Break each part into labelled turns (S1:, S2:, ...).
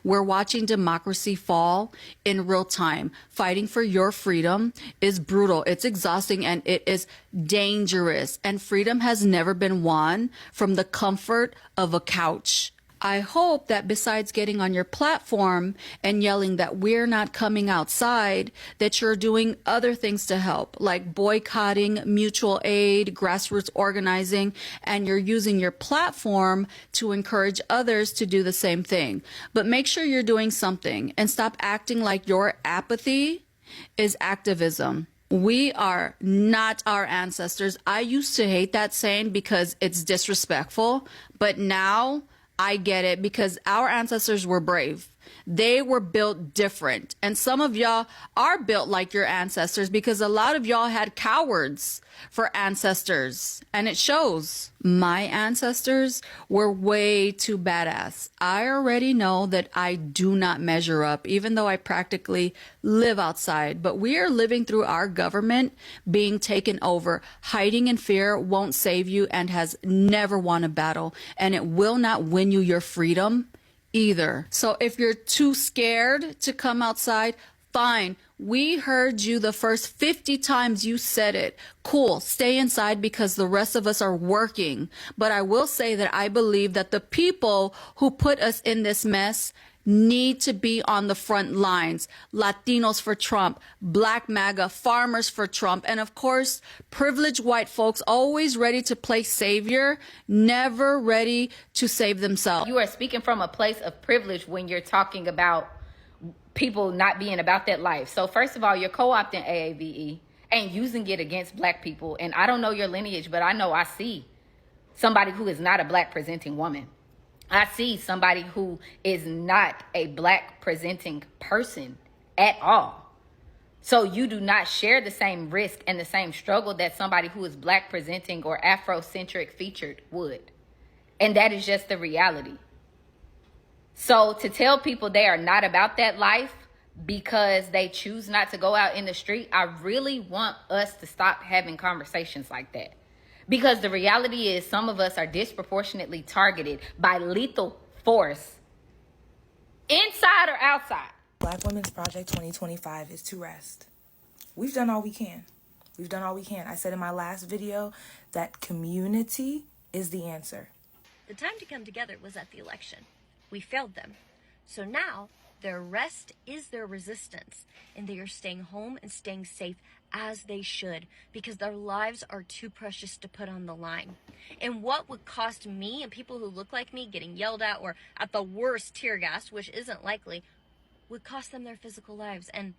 S1: We're watching democracy fall in real time. Fighting for your freedom is brutal. It's exhausting and it is dangerous. And freedom has never been won from the comfort of a couch. I hope that besides getting on your platform and yelling that we're not coming outside, that you're doing other things to help, like boycotting, mutual aid, grassroots organizing, and you're using your platform to encourage others to do the same thing. But make sure you're doing something and stop acting like your apathy is activism. We are not our ancestors. I used to hate that saying because it's disrespectful, but now I get it because our ancestors were brave. They were built different. And some of y'all are built like your ancestors because a lot of y'all had cowards for ancestors. And it shows. My ancestors were way too badass. I already know that I do not measure up, even though I practically live outside. But we are living through our government being taken over. Hiding in fear won't save you and has never won a battle. And it will not win you your freedom either. So if you're too scared to come outside, fine. We heard you the first 50 times you said it. Cool. Stay inside because the rest of us are working. But I will say that I believe that the people who put us in this mess need to be on the front lines. Latinos for Trump, Black MAGA, farmers for Trump, and of course, privileged white folks always ready to play savior, never ready to save themselves.
S2: You are speaking from a place of privilege when you're talking about people not being about that life. So first of all, you're co-opting AAVE and using it against Black people. And I don't know your lineage, but I know I see somebody who is not a Black presenting woman. I see somebody who is not a Black presenting person at all. So you do not share the same risk and the same struggle that somebody who is Black presenting or Afrocentric featured would. And that is just the reality. So to tell people they are not about that life because they choose not to go out in the street, I really want us to stop having conversations like that. Because the reality is some of us are disproportionately targeted by lethal force, inside or outside.
S3: Black Women's Project 2025 is to rest. We've done all we can. We've done all we can. I said in my last video that community is the answer.
S4: The time to come together was at the election. We failed them. So now their rest is their resistance, and they are staying home and staying safe as they should, because their lives are too precious to put on the line. And what would cost me and people who look like me getting yelled at or at the worst tear gas, which isn't likely, would cost them their physical lives. And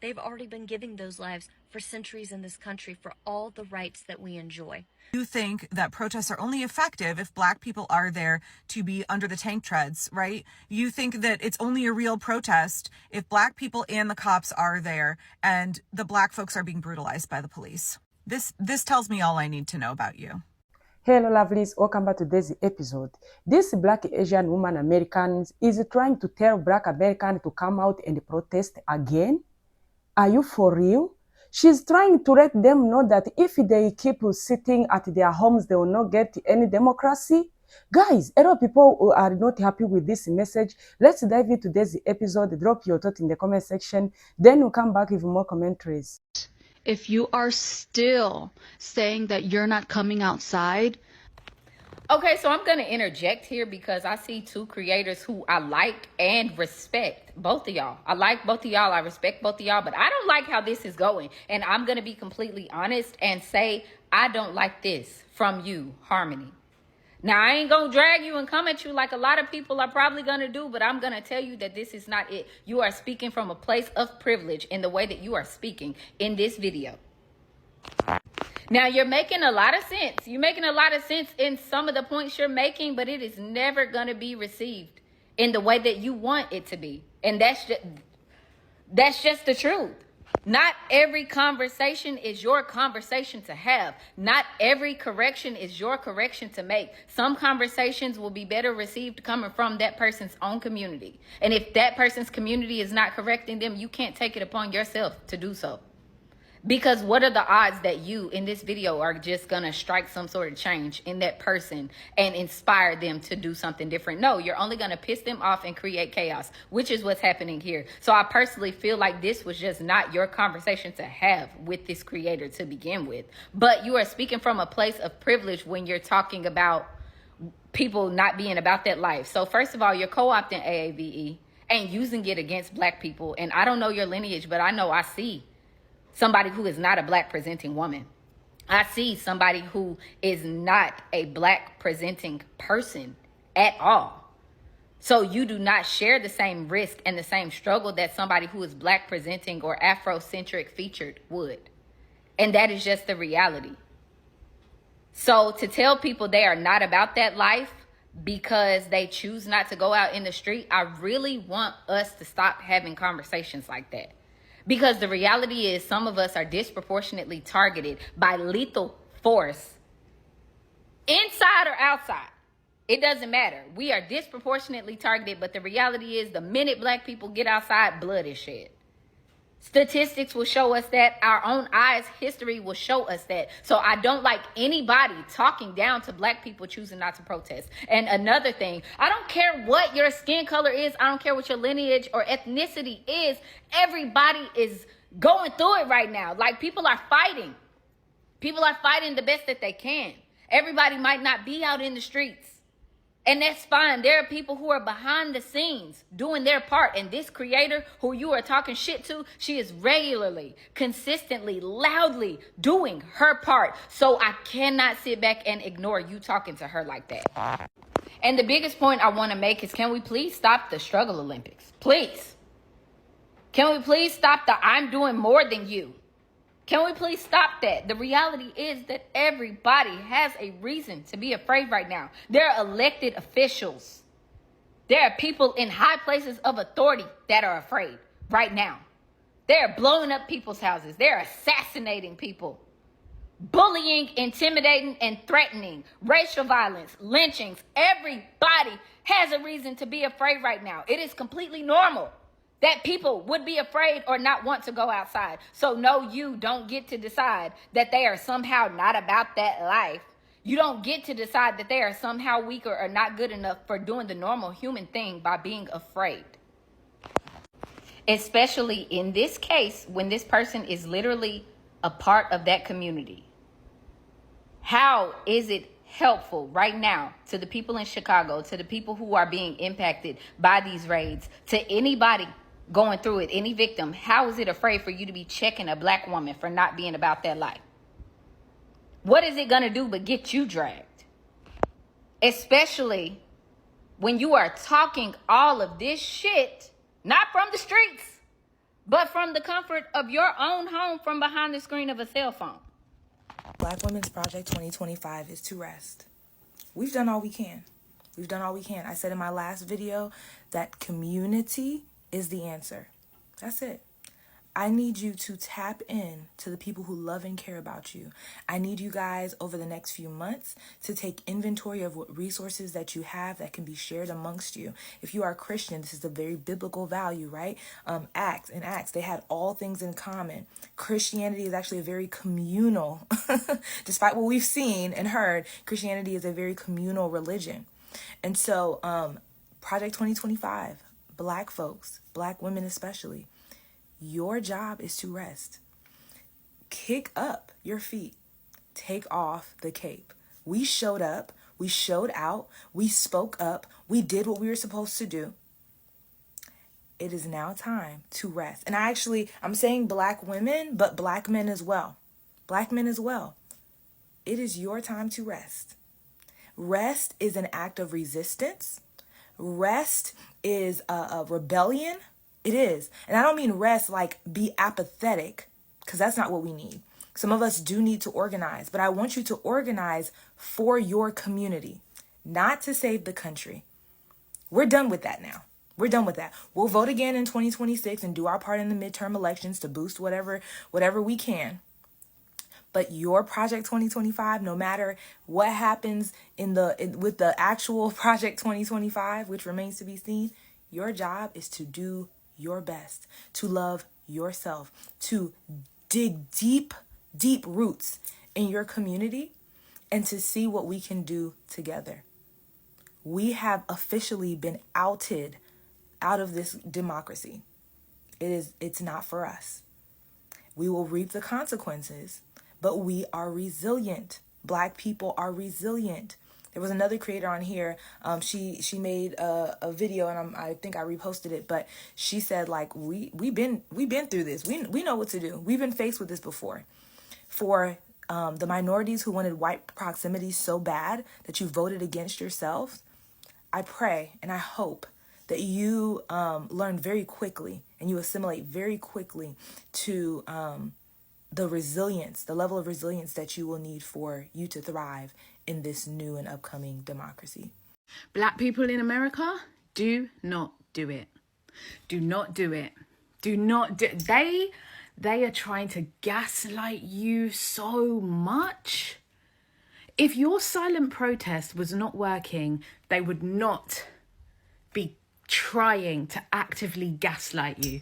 S4: they've already been giving those lives for centuries in this country for all the rights that we enjoy.
S5: You think that protests are only effective if Black people are there to be under the tank treads, right? You think that it's only a real protest if Black people and the cops are there and the Black folks are being brutalized by the police. This tells me all I need to know about you.
S6: Hello lovelies, welcome back to today's episode. This Black Asian woman American is trying to tell Black Americans to come out and protest again. Are you for real? She's trying to let them know that if they keep sitting at their homes, they will not get any democracy. Guys, a lot of people are not happy with this message. Let's dive into today's episode. Drop your thoughts in the comment section. Then we'll come back with more commentaries.
S1: If you are still saying that you're not coming outside.
S2: Okay, so I'm going to interject here because I see two creators who I like and respect. Both of y'all. I like both of y'all. I respect both of y'all. But I don't like how this is going. And I'm going to be completely honest and say I don't like this from you, Harmony. Now, I ain't going to drag you and come at you like a lot of people are probably going to do. But I'm going to tell you that this is not it. You are speaking from a place of privilege in the way that you are speaking in this video. Now, you're making a lot of sense. You're making a lot of sense in some of the points you're making, but it is never going to be received in the way that you want it to be. And that's just the truth. Not every conversation is your conversation to have. Not every correction is your correction to make. Some conversations will be better received coming from that person's own community. And if that person's community is not correcting them, you can't take it upon yourself to do so. Because what are the odds that you in this video are just gonna strike some sort of change in that person and inspire them to do something different? No, you're only gonna piss them off and create chaos, which is what's happening here. So I personally feel like this was just not your conversation to have with this creator to begin with. But you are speaking from a place of privilege when you're talking about people not being about that life. So first of all, you're co-opting AAVE and using it against black people. And I don't know your lineage, but I know I see somebody who is not a black presenting woman. I see somebody who is not a black presenting person at all. So you do not share the same risk and the same struggle that somebody who is black presenting or Afrocentric featured would. And that is just the reality. So to tell people they are not about that life because they choose not to go out in the street, I really want us to stop having conversations like that. Because the reality is some of us are disproportionately targeted by lethal force, inside or outside. It doesn't matter. We are disproportionately targeted, but the reality is the minute black people get outside, blood is shed. Statistics will show us that. Our own eyes, history will show us that. So I don't like anybody talking down to black people choosing not to protest. And another thing, I don't care what your skin color is. I don't care what your lineage or ethnicity is. Everybody is going through it right now. Like, people are fighting. People are fighting the best that they can. Everybody might not be out in the streets. And that's fine. There are people who are behind the scenes doing their part. And this creator who you are talking shit to, she is regularly, consistently, loudly doing her part. So I cannot sit back and ignore you talking to her like that. And the biggest point I want to make is, can we please stop the struggle Olympics? Please. Can we please stop the I'm doing more than you? Can we please stop that? The reality is that everybody has a reason to be afraid right now. There are elected officials. There are people in high places of authority that are afraid right now. They're blowing up people's houses. They're assassinating people. Bullying, intimidating, and threatening. Racial violence, lynchings. Everybody has a reason to be afraid right now. It is completely normal that people would be afraid or not want to go outside. So no, you don't get to decide that they are somehow not about that life. You don't get to decide that they are somehow weaker or not good enough for doing the normal human thing by being afraid. Especially in this case, when this person is literally a part of that community. How is it helpful right now to the people in Chicago, to the people who are being impacted by these raids, to anybody going through it, any victim? How is it afraid for you to be checking a black woman for not being about that life? What is it going to do but get you dragged? Especially when you are talking all of this shit, not from the streets, but from the comfort of your own home, from behind the screen of a cell phone.
S3: Black Women's Project 2025 is to rest. We've done all we can. We've done all we can. I said in my last video that community is the answer. That's it. I need you to tap in to the people who love and care about you. I need you guys over the next few months to take inventory of what resources that you have that can be shared amongst you. If you are Christian, this is a very biblical value, right? Acts, they had all things in common. Christianity is actually a very communal, despite what we've seen and heard, Christianity is a very communal religion. And so, Project 2025, Black folks, Black women especially, your job is to rest. Kick up your feet. Take off the cape. We showed up. We showed out. We spoke up. We did what we were supposed to do. It is now time to rest. And I'm saying Black women, but Black men as well. Black men as well. It is your time to rest. Rest is an act of resistance. Rest is a rebellion. It is. And I don't mean rest like be apathetic, because that's not what we need. Some of us do need to organize, but I want you to organize for your community, not to save the country. We're done with that now. We're done with that. We'll vote again in 2026 and do our part in the midterm elections to boost whatever we can. But your Project 2025, no matter what happens with the actual Project 2025, which remains to be seen, your job is to do your best, to love yourself, to dig deep, deep roots in your community and to see what we can do together. We have officially been outed out of this democracy. It's not for us. We will reap the consequences, but we are resilient. Black people are resilient. There was another creator on here. She made a video, and I think I reposted it. But she said, like, we've been through this. We know what to do. We've been faced with this before. For the minorities who wanted white proximity so bad that you voted against yourselves, I pray and I hope that you learn very quickly and you assimilate very quickly to the resilience, the level of resilience that you will need for you to thrive in this new and upcoming democracy.
S2: Black people in America, do not do it. Do not do it. Do not do they are trying to gaslight you so much. If your silent protest was not working, they would not be trying to actively gaslight you.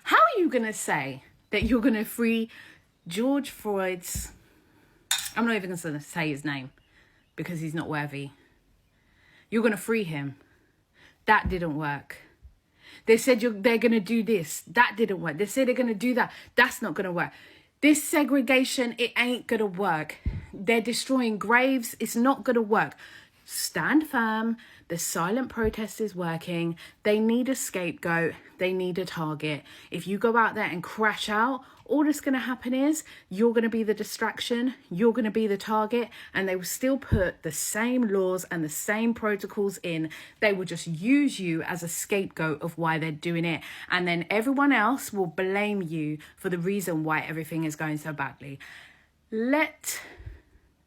S2: How are you going to say that you're going to free George Floyd's... I'm not even going to say his name because he's not worthy. You're going to free him. That didn't work. They said they're going to do this. That didn't work. They said they're going to do that. That's not going to work. This segregation, it ain't going to work. They're destroying graves. It's not going to work. Stand firm. The silent protest is working. They need a scapegoat. They need a target. If you go out there and crash out, all that's going to happen is you're going to be the distraction. You're going to be the target. And they will still put the same laws and the same protocols in. They will just use you as a scapegoat of why they're doing it. And then everyone else will blame you for the reason why everything is going so badly. Let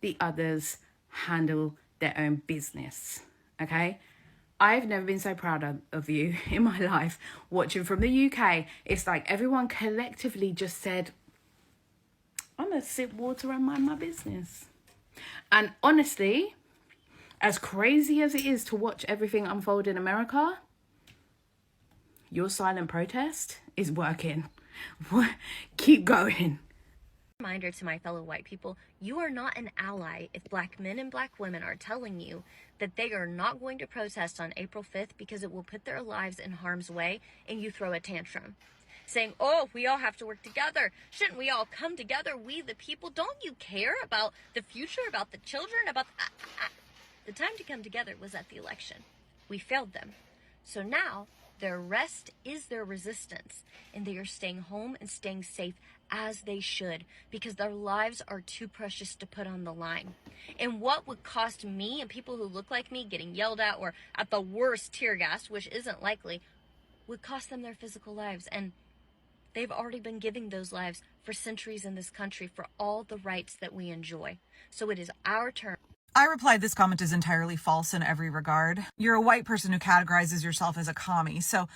S2: the others handle their own business, okay? I've never been so proud of you in my life watching from the UK. It's like everyone collectively just said, I'm going to sip water and mind my business. And honestly, as crazy as it is to watch everything unfold in America, your silent protest is working. Keep going.
S4: Reminder to my fellow white people, you are not an ally if black men and black women are telling you that they are not going to protest on April 5th because it will put their lives in harm's way, and you throw a tantrum saying, oh, we all have to work together. Shouldn't we all come together, we the people? Don't you care about the future, about the children, about... The time to come together was at the election. We failed them. So now their rest is their resistance, and they are staying home and staying safe as they should, because their lives are too precious to put on the line. And what would cost me and people who look like me getting yelled at, or at the worst tear gassed, which isn't likely, would cost them their physical lives. And they've already been giving those lives for centuries in this country for all the rights that we enjoy. So it is our turn.
S5: I replied, this comment is entirely false in every regard. You're a white person who categorizes yourself as a commie. So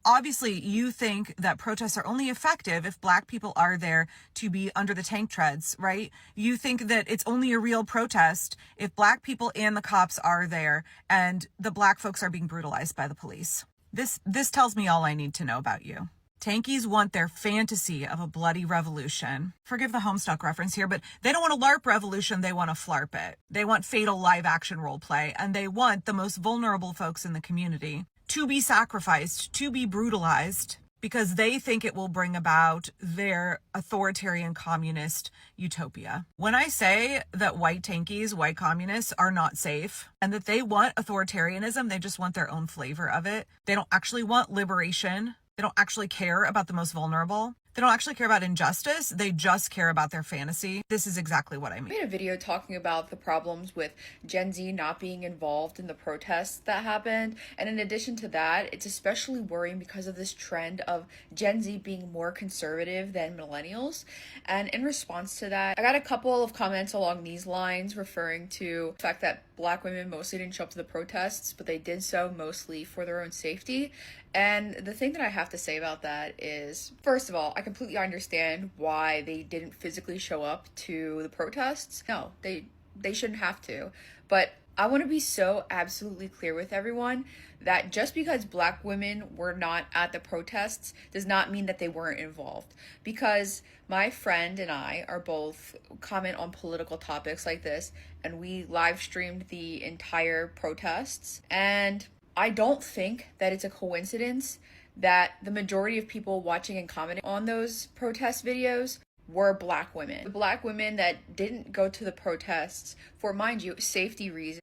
S5: obviously you think that protests are only effective if black people are there to be under the tank treads, right? You think that it's only a real protest if black people and the cops are there and the black folks are being brutalized by the police. This tells me all I need to know about you. Tankies want their fantasy of a bloody revolution. Forgive the Homestuck reference here, but they don't want a LARP revolution, they want to FLARP it. They want fatal live action roleplay, and they want the most vulnerable folks in the community to be sacrificed, to be brutalized, because they think it will bring about their authoritarian communist utopia. When I say that white tankies, white communists are not safe, and that they want authoritarianism, they just want their own flavor of it. They don't actually want liberation. They don't actually care about the most vulnerable. They don't actually care about injustice. They just care about their fantasy. This is exactly what I mean.
S7: I made a video talking about the problems with Gen Z not being involved in the protests that happened. And in addition to that, it's especially worrying because of this trend of Gen Z being more conservative than millennials. And in response to that, I got a couple of comments along these lines referring to the fact that black women mostly didn't show up to the protests, but they did so mostly for their own safety. And the thing that I have to say about that is, first of all, I completely understand why they didn't physically show up to the protests. No, they shouldn't have to. But I want to be so absolutely clear with everyone that just because Black women were not at the protests does not mean that they weren't involved. Because my friend and I are both comment on political topics like this, and we live streamed the entire protests. And I don't think that it's a coincidence that the majority of people watching and commenting on those protest videos were Black women. The Black women that didn't go to the protests for, mind you, safety reasons.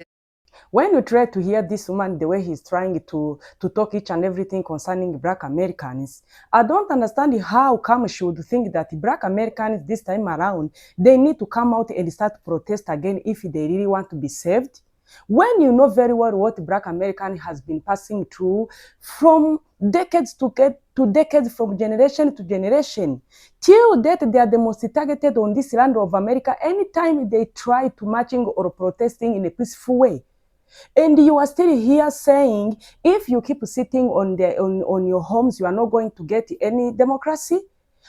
S6: When you try to hear this woman, the way he's trying to talk each and everything concerning Black Americans, I don't understand how come she would think that Black Americans this time around, they need to come out and start to protest again if they really want to be saved. When you know very well what Black American has been passing through from decades to decades, from generation to generation, till that they are the most targeted on this land of America anytime they try to marching or protesting in a peaceful way. And you are still here saying, if you keep sitting on your homes, you are not going to get any democracy?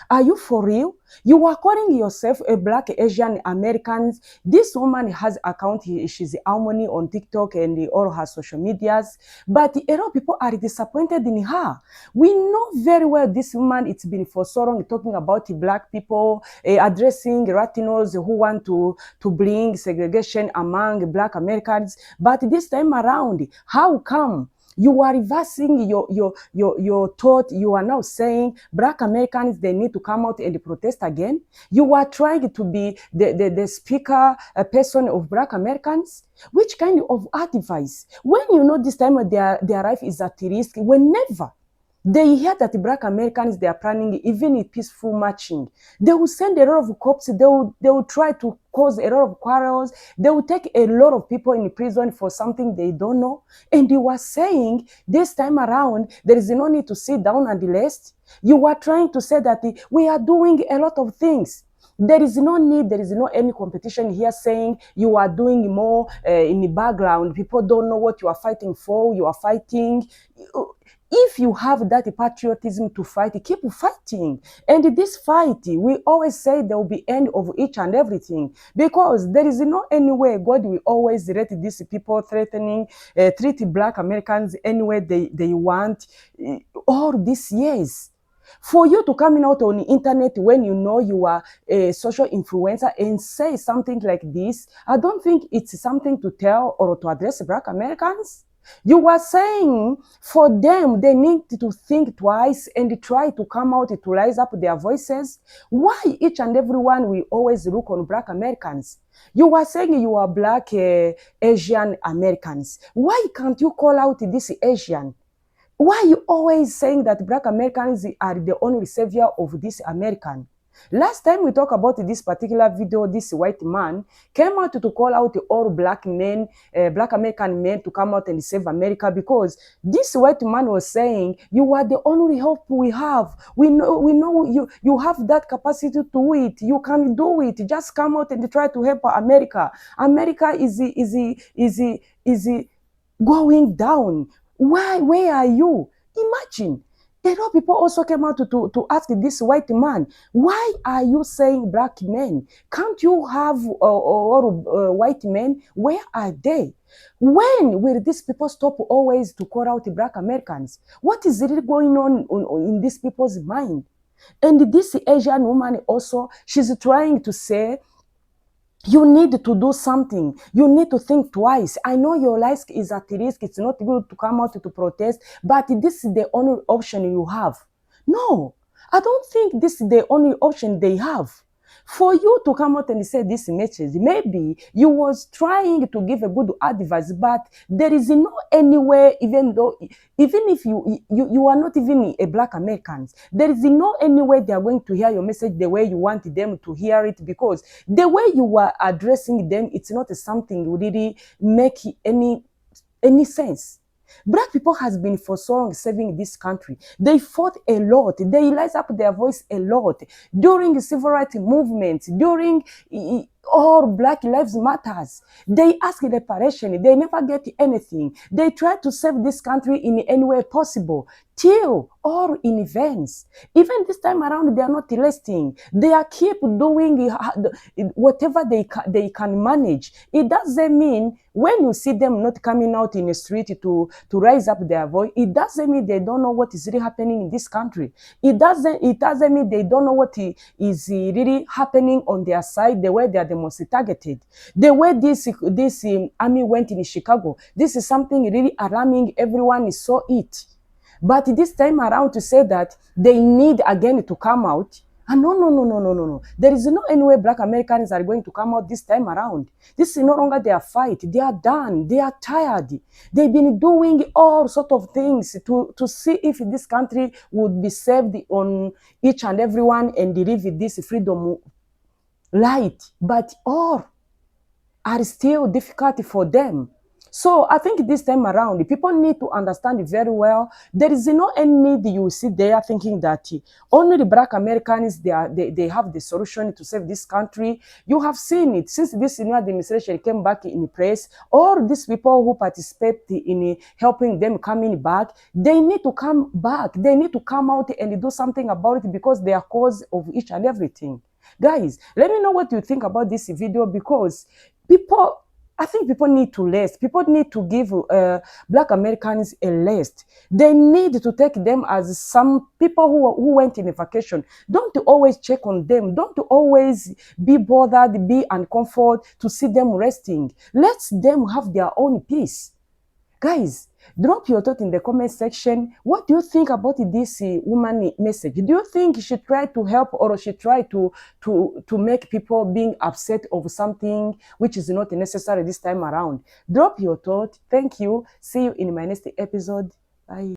S6: Are you for real? You are calling yourself a Black Asian American. This woman has account, she's Harmony on TikTok and all her social medias. But a lot of people are disappointed in her. We know very well this woman, it's been for so long talking about Black people, addressing Latinos who want to bring segregation among Black Americans. But this time around, how come? You are reversing your thought. You are now saying Black Americans, they need to come out and protest again. You are trying to be the speaker, a person of Black Americans. Which kind of advice? When you know this time their life is at risk, whenever they hear that Black Americans, they are planning even a peaceful marching, they will send a lot of cops, they will try to cause a lot of quarrels, they will take a lot of people in prison for something they don't know. And you are saying this time around, there is no need to sit down and rest. You are trying to say that we are doing a lot of things. There is no need, there is no any competition here saying you are doing more in the background. People don't know what you are fighting for. You are fighting. If you have that patriotism to fight, keep fighting. And this fight, we always say there will be end of each and everything, because there is no any way God will always let these people threatening, treat Black Americans any way they want all these years. For you to come out on the internet when you know you are a social influencer and say something like this, I don't think it's something to tell or to address Black Americans. You were saying for them, they need to think twice and try to come out to raise up their voices. Why each and everyone will always look on Black Americans? You were saying you are Black Asian Americans. Why can't you call out this Asian? Why are you always saying that Black Americans are the only savior of this American? Last time we talked about this particular video, this white man came out to call out all Black men, Black American men to come out and save America, because this white man was saying, you are the only hope we have. We know you have that capacity to do it. You can do it. Just come out and try to help America. America is going down. Why? Where are you? Imagine. A lot of people also came out to ask this white man, why are you saying Black men? Can't you have white men? Where are they? When will these people stop always to call out Black Americans? What is really going on in these people's mind? And this Asian woman also, she's trying to say, you need to do something. You need to think twice. I know your life is at risk. It's not good to come out to protest, but this is the only option you have. No, I don't think this is the only option they have. For you to come out and say this message, maybe you was trying to give a good advice, but there is no any way, even if you are not even a Black American, there is no any way they are going to hear your message the way you want them to hear it, because the way you are addressing them, it's not something really make any sense. Black people has been for so long saving this country. They fought a lot. They raised up their voice a lot during the civil rights movement, during all Black Lives Matters. They ask reparation. They never get anything. They try to save this country in any way possible. still all in events. Even this time around, they are not resting. They are keep doing whatever they can manage. It doesn't mean when you see them not coming out in the street to raise up their voice, it doesn't mean they don't know what is really happening in this country. It doesn't mean they don't know what is really happening on their side, the way they are the most targeted. The way this army went in Chicago, this is something really alarming. Everyone saw it. But this time around to say that they need again to come out, no. There is no any way Black Americans are going to come out this time around. This is no longer their fight. They are done. They are tired. They've been doing all sort of things to see if this country would be saved on each and everyone and live with this freedom light. But all are still difficult for them. So I think this time around, people need to understand it very well. There is no any need you sit there thinking that only the Black Americans, they have the solution to save this country. You have seen it since this new administration came back in place. All these people who participate in helping them coming back, they need to come back. They need to come out and do something about it because they are cause of each and everything. Guys, let me know what you think about this video, because I think people need to rest. People need to give Black Americans a rest. They need to take them as some people who went in a vacation. Don't always check on them. Don't always be bothered, be uncomfortable to see them resting. Let them have their own peace. Guys, drop your thought in the comment section. What do you think about this woman message? Do you think she tried to help, or she tried to make people being upset of something which is not necessary this time around? Drop your thought. Thank you. See you in my next episode. Bye.